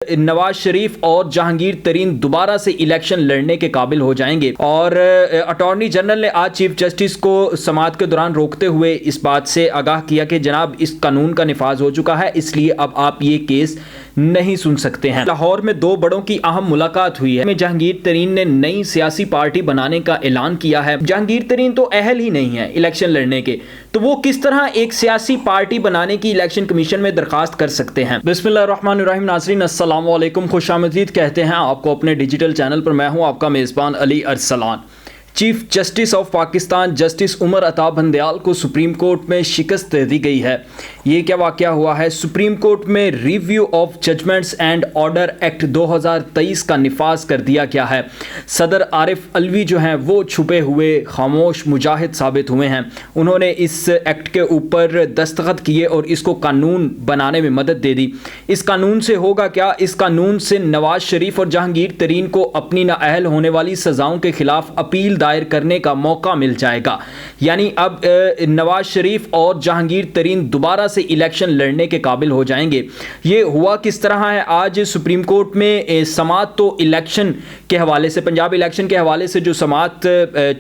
नवाज शरीफ और जहांगीर तरीन दोबारा से इलेक्शन लड़ने के काबिल हो जाएंगे। और अटॉर्नी जनरल ने आज चीफ जस्टिस को समाअत के दौरान रोकते हुए इस बात से आगाह किया कि जनाब इस कानून का निफाज हो चुका है, इसलिए अब आप ये केस नहीं सुन सकते हैं। लाहौर में दो बड़ों की अहम मुलाकात हुई है। में जहांगीर तरीन ने नई सियासी पार्टी बनाने का ऐलान किया है। जहांगीर तरीन तो अहल ही नहीं है इलेक्शन लड़ने के, तो वो किस तरह एक सियासी पार्टी बनाने की इलेक्शन कमीशन में दरखास्त कर सकते हैं। बिस्मिल्लाहिर्रहमानिर्रहीम नाज़रीन, अस्सलाम वालेकुम, खुशामदीद कहते हैं आपको अपने डिजिटल चैनल पर। मैं हूं आपका मेज़बान Ali Arsalan. Chief justice of Pakistan justice Umar Ata Bandial को सुप्रीम कोर्ट में शिकस्त दे दी गई है। ये क्या वाक़या हुआ है? सुप्रीम कोर्ट में review of judgments and order act 2023 का निफाज कर दिया गया है। सदर आरिफ अलवी जो हैं वो छुपे हुए खामोश मुजाहिद साबित हुए हैं। उन्होंने इस एक्ट के ऊपर दस्तखत किए और इसको कानून बनाने में मदद दे दी। इस कानून से होगा क्या? इस कानून से नवाज शरीफ और जहांगीर तरीन को अपनी नाअहल होने वाली सज़ाओं के खिलाफ अपील दायर करने का मौका मिल जाएगा। यानी अब नवाज शरीफ और जहांगीर तरीन दोबारा से इलेक्शन लड़ने के काबिल हो जाएंगे। ये हुआ किस तरह है? आज सुप्रीम कोर्ट में समाअत तो इलेक्शन के हवाले से, पंजाब इलेक्शन के हवाले से जो समाअत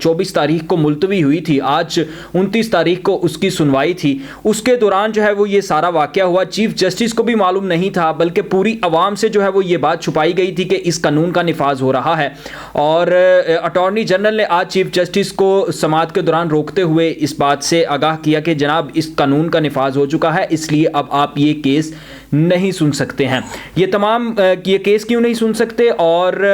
24 तारीख को मुलतवी हुई थी, आज 29 तारीख को उसकी सुनवाई थी। उसके दौरान जो है वो ये सारा वाक़या हुआ। चीफ जस्टिस को भी मालूम नहीं था, बल्कि पूरी अवाम से जो है वो ये बात छुपाई गई थी कि इस कानून का निफाज हो रहा है। और अटॉर्नी जनरल ने आज चीफ जस्टिस को समाअत के दौरान रोकते हुए इस बात से आगाह किया कि जनाब इस कानून का निफाज हो चुका है, इसलिए अब आप ये केस नहीं सुन सकते हैं। ये केस क्यों नहीं सुन सकते और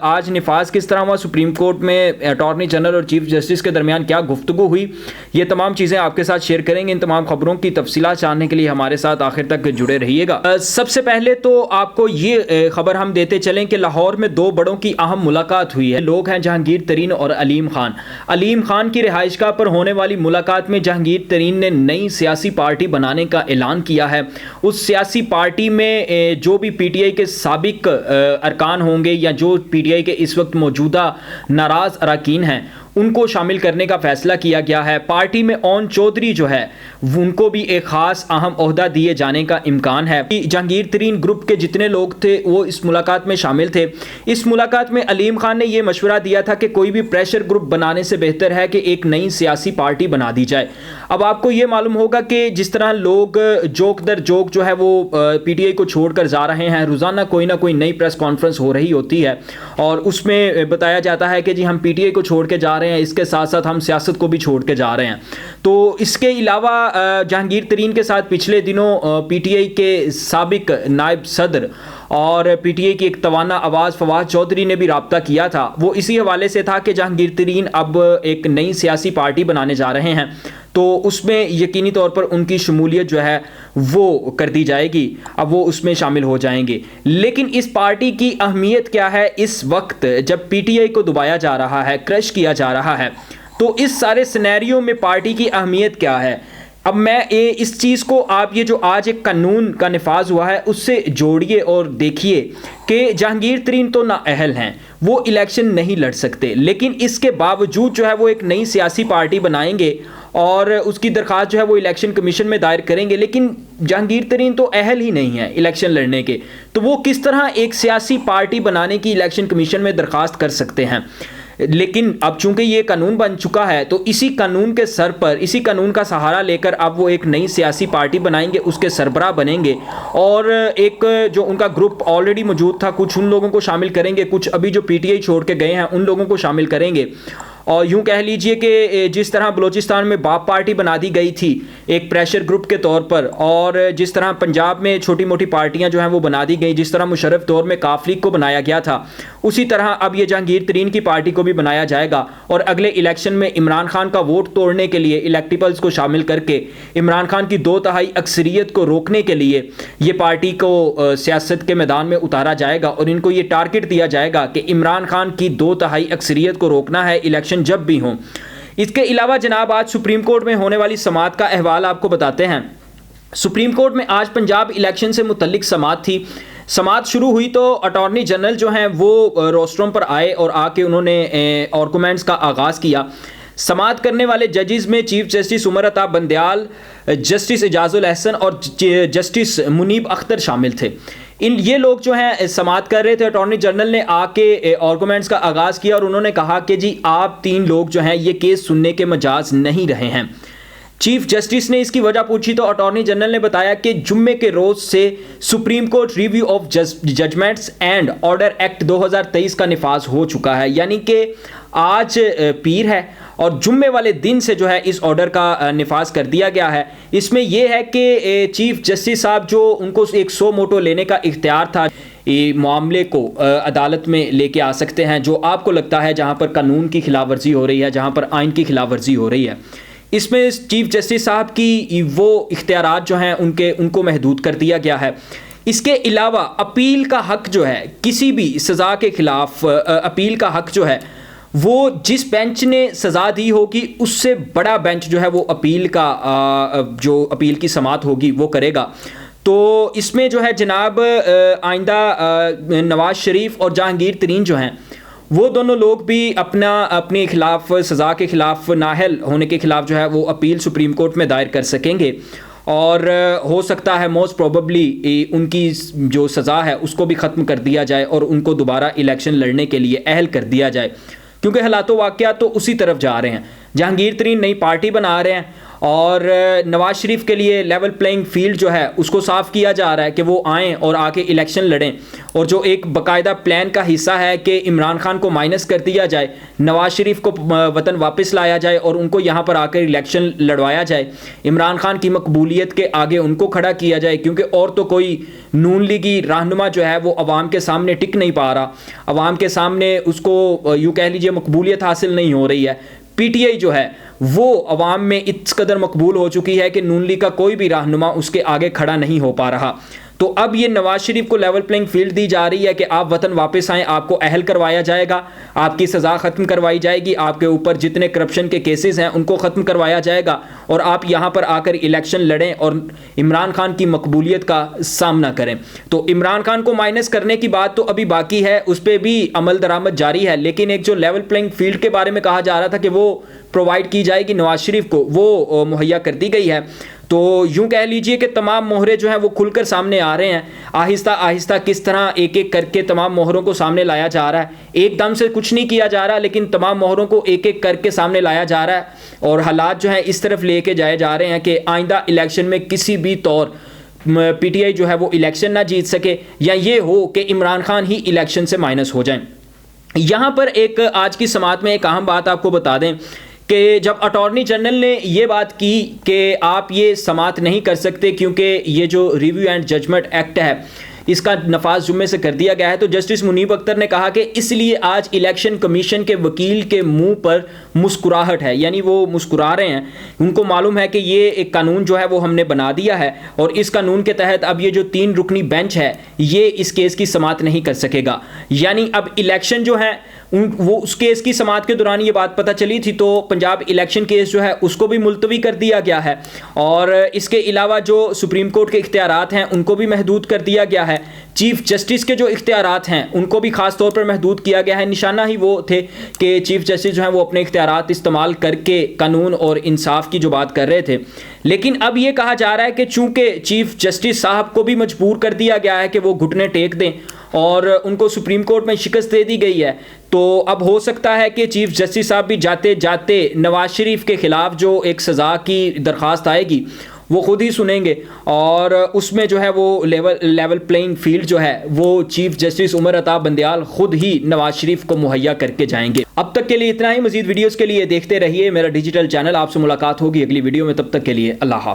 आज निफाज किस तरह हुआ, सुप्रीम कोर्ट में अटॉर्नी जनरल और चीफ जस्टिस के दरमियान क्या गुफ्तगू हुई, ये तमाम चीज़ें आपके साथ शेयर करेंगे। इन तमाम खबरों की तफसीलात जानने के लिए हमारे साथ आखिर तक जुड़े रहिएगा। सबसे पहले तो आपको ये खबर हम देते चलें कि लाहौर में दो बड़ों की अहम मुलाकात हुई है। लोग हैं जहांगीर तरीन और अलीम खान। अलीम खान की रिहाइशगाह पर होने वाली मुलाकात में जहांगीर तरीन ने नई सियासी पार्टी बनाने का ऐलान किया है। उस सियासी पार्टी में जो भी पीटीआई के साबिक अरकान होंगे या जो पीटीआई के इस वक्त मौजूदा नाराज अरकान हैं उनको शामिल करने का फैसला किया गया है। पार्टी में ओन चौधरी जो है उनको भी एक खास अहम ओहदा दिए जाने का इम्कान है। जहांगीर तरीन ग्रुप के जितने लोग थे वो इस मुलाकात में शामिल थे। इस मुलाकात में अलीम खान ने यह मशवरा दिया था कि कोई भी प्रेशर ग्रुप बनाने से बेहतर है कि एक नई सियासी पार्टी बना दी जाए। अब आपको ये मालूम होगा कि जिस तरह लोग जोक दर जोक जो है वो पीटीआई को छोड़कर जा रहे हैं, रोज़ाना कोई ना कोई नई प्रेस कॉन्फ्रेंस हो रही होती है और उसमें बताया जाता है कि जी हम पीटीआई को छोड़ के जा रहे हैं, इसके साथ साथ हम सियासत को भी छोड़ के जा रहे हैं। तो इसके अलावा जहांगीर तरीन के साथ पिछले दिनों पीटीआई के साबिक नायब सदर और पीटीआई की एक तवाना आवाज़ फवाद चौधरी ने भी राब्ता किया था। वो इसी हवाले से था कि जहांगीर तरीन अब एक नई सियासी पार्टी बनाने जा रहे हैं, तो उसमें यकीनी तौर पर उनकी शमूलियत जो है वो कर दी जाएगी। अब वो उसमें शामिल हो जाएंगे। लेकिन इस पार्टी की अहमियत क्या है इस वक्त जब पीटीआई को दबाया जा रहा है, क्रश किया जा रहा है? तो इस सारे सिनेरियो में पार्टी की अहमियत क्या है? अब मैं इस चीज़ को आप ये जो आज एक कानून का निफाज हुआ है उससे जोड़िए और देखिए कि जहांगीर तरीन तो नाअहल हैं, वो इलेक्शन नहीं लड़ सकते, लेकिन इसके बावजूद जो है वो एक नई सियासी पार्टी बनाएंगे और उसकी दरख्वास्त जो है वो इलेक्शन कमीशन में दायर करेंगे। लेकिन जहांगीर तरीन तो अहल ही नहीं है इलेक्शन लड़ने के, तो वो किस तरह एक सियासी पार्टी बनाने की इलेक्शन कमीशन में दरख्वास्त कर सकते हैं? लेकिन अब चूंकि ये कानून बन चुका है तो इसी कानून के सर पर, इसी कानून का सहारा लेकर अब वो एक नई सियासी पार्टी बनाएंगे, उसके सरबराह बनेंगे और एक जो उनका ग्रुप ऑलरेडी मौजूद था, कुछ उन लोगों को शामिल करेंगे, कुछ अभी जो पीटीआई छोड़ के गए हैं उन लोगों को शामिल करेंगे। और यूँ कह लीजिए कि जिस तरह बलूचिस्तान में बाप पार्टी बना दी गई थी एक प्रेशर ग्रुप के तौर पर, और जिस तरह पंजाब में छोटी मोटी पार्टियां जो हैं वो बना दी गई, जिस तरह मुशर्रफ दौर में काफ लीग को बनाया गया था, उसी तरह अब ये जहांगीर तरीन की पार्टी को भी बनाया जाएगा। और अगले इलेक्शन में इमरान खान का वोट तोड़ने के लिए इलेक्टिबल्स को शामिल करके इमरान खान की 2/3 अक्सरियत को रोकने के लिए ये पार्टी को सियासत के मैदान में उतारा जाएगा और इनको ये टारगेट दिया जाएगा कि इमरान खान की 2/3 अक्सरियत को रोकना है इलेक्शन जब भी हो। इसके अलावा जनाब आज सुप्रीम कोर्ट में होने वाली समाअत का अहवाल आपको बताते हैं। सुप्रीम कोर्ट में आज पंजाब इलेक्शन से मुतल्लिक समाअत थी। समाअत शुरू हुई तो अटॉर्नी जनरल जो हैं वो रोस्ट्रम पर आए और आके उन्होंने आर्गूमेंट्स का आगाज़ किया। समाअत करने वाले जजेस में chief justice Umar Ata Bandial, justice Ejazul Ahsan और जस्टिस मुनीब अख्तर शामिल थे। ये लोग जो हैं समाअत कर रहे थे। अटॉर्नी जनरल ने आके आर्गूमेंट्स का आगाज़ किया और उन्होंने कहा कि जी आप 3 लोग जो हैं ये केस सुनने के मजाज नहीं रहे हैं। चीफ जस्टिस ने इसकी वजह पूछी तो अटॉर्नी जनरल ने बताया कि जुम्मे के रोज़ से supreme court review of judgments and order act 2023 का निफाज हो चुका है, यानी कि आज पीर है और जुम्मे वाले दिन से जो है इस ऑर्डर का निफाज कर दिया गया है। इसमें यह है कि चीफ जस्टिस साहब जो उनको एक सो मोटो लेने का इख्तियार था, ये मामले को अदालत में लेके आ सकते हैं जो आपको लगता है जहां पर कानून की खिलाफ वर्जी हो रही है, जहां पर आइन की खिलाफ वर्जी हो रही है। इसमें चीफ जस्टिस साहब की वो इख्तियारात जो हैं उनको महदूद कर दिया गया है। इसके अलावा अपील का हक जो है, किसी भी सज़ा के खिलाफ अपील का हक जो है वो जिस बेंच ने सज़ा दी होगी उससे बड़ा बेंच जो है वो अपील का जो अपील की समाअत होगी वो करेगा। तो इसमें जो है जनाब आइंदा नवाज शरीफ और जहांगीर तरीन जो हैं वो दोनों लोग भी अपने खिलाफ सज़ा के खिलाफ नाअहल होने के खिलाफ जो है वो अपील सुप्रीम कोर्ट में दायर कर सकेंगे और हो सकता है मोस्ट प्रोबेबली उनकी जो सज़ा है उसको भी ख़त्म कर दिया जाए और उनको दोबारा इलेक्शन लड़ने के लिए अहल कर दिया जाए, क्योंकि हालात वाक़यात तो उसी तरफ जा रहे हैं। जहांगीर तरीन नई पार्टी बना रहे हैं और नवाज शरीफ के लिए लेवल प्लेइंग फील्ड जो है उसको साफ़ किया जा रहा है कि वो आएँ और आके इलेक्शन लड़ें, और जो एक बाकायदा प्लान का हिस्सा है कि इमरान खान को माइनस कर दिया जाए, नवाज शरीफ को वतन वापस लाया जाए और उनको यहाँ पर आकर इलेक्शन लड़वाया जाए, इमरान खान की मकबूलियत के आगे उनको खड़ा किया जाए, क्योंकि और तो कोई नून लीगी रहनुमा जो है वो अवाम के सामने टिक नहीं पा रहा, अवाम के सामने उसको यूँ कह लीजिए मकबूलियत हासिल नहीं हो रही है। पीटीआई जो है वो अवाम में इस कदर मकबूल हो चुकी है कि नून लीग का कोई भी रहनुमा उसके आगे खड़ा नहीं हो पा रहा। तो अब ये नवाज शरीफ को लेवल प्लेइंग फील्ड दी जा रही है कि आप वतन वापस आएँ, आपको अहल करवाया जाएगा, आपकी सज़ा ख़त्म करवाई जाएगी, आपके ऊपर जितने करप्शन के केसेस हैं उनको ख़त्म करवाया जाएगा और आप यहाँ पर आकर इलेक्शन लड़ें और इमरान खान की मकबूलियत का सामना करें। तो इमरान खान को माइनस करने की बात तो अभी बाकी है, उस पर भी अमल दरामद जारी है, लेकिन एक जो लेवल प्लेइंग फील्ड के बारे में कहा जा रहा था कि वो प्रोवाइड की जाएगी नवाज शरीफ को, वो मुहैया कर दी गई है। तो यूं कह लीजिए कि तमाम मोहरे जो हैं वो खुलकर सामने आ रहे हैं। आहिस्ता आहिस्ता किस तरह एक एक करके तमाम मोहरों को सामने लाया जा रहा है, एकदम से कुछ नहीं किया जा रहा, लेकिन तमाम मोहरों को एक एक करके सामने लाया जा रहा है और हालात जो है इस तरफ लेके जाए जा रहे हैं कि आइंदा इलेक्शन में किसी भी तौर पीटीआई जो है वो इलेक्शन ना जीत सके या ये हो कि इमरान खान ही इलेक्शन से माइनस हो जाए। यहाँ पर एक आज की समाअत में एक अहम बात आपको बता दें कि जब अटॉर्नी जनरल ने ये बात की कि आप ये समाअत नहीं कर सकते क्योंकि ये जो रिव्यू एंड जजमेंट एक्ट है इसका नफाज जुम्मे से कर दिया गया है, तो जस्टिस मुनीब अख्तर ने कहा कि इसलिए आज इलेक्शन कमीशन के वकील के मुंह पर मुस्कुराहट है, यानी वो मुस्कुरा रहे हैं, उनको मालूम है कि ये एक कानून जो है वो हमने बना दिया है और इस कानून के तहत अब ये जो 3 रुकनी बेंच है ये इस केस की समाअत नहीं कर सकेगा। यानी अब इलेक्शन जो है वो उस केस की समाअत के दौरान ये बात पता चली थी, तो पंजाब इलेक्शन केस जो है उसको भी मुलतवी कर दिया गया है और इसके अलावा जो सुप्रीम कोर्ट के इख्तियारात हैं उनको भी महदूद कर दिया गया है। चीफ जस्टिस के जो इख्तियारात हैं उनको भी खास तौर पर महदूद किया गया है। निशाना ही वो थे कि चीफ जस्टिस जो हैं वो अपने इख्तियारात इस्तेमाल करके कानून और इंसाफ की जो बात कर रहे थे, लेकिन अब ये कहा जा रहा है कि चूंकि चीफ जस्टिस साहब को भी मजबूर कर दिया गया है कि वो घुटने टेक दें और उनको सुप्रीम कोर्ट में शिकस्त दे दी गई है, तो अब हो सकता है कि चीफ जस्टिस साहब भी जाते जाते नवाज शरीफ के खिलाफ जो एक सज़ा की दरख्वास्त आएगी वो खुद ही सुनेंगे और उसमें जो है वो लेवल प्लेइंग फील्ड जो है वो चीफ जस्टिस उमर अता बंदयाल खुद ही नवाज शरीफ को मुहैया करके जाएंगे। अब तक के लिए इतना ही। मजीद वीडियोस के लिए देखते रहिए मेरा डिजिटल चैनल। आपसे मुलाकात होगी अगली वीडियो में, तब तक के लिए अल्लाह हाफ़िज़।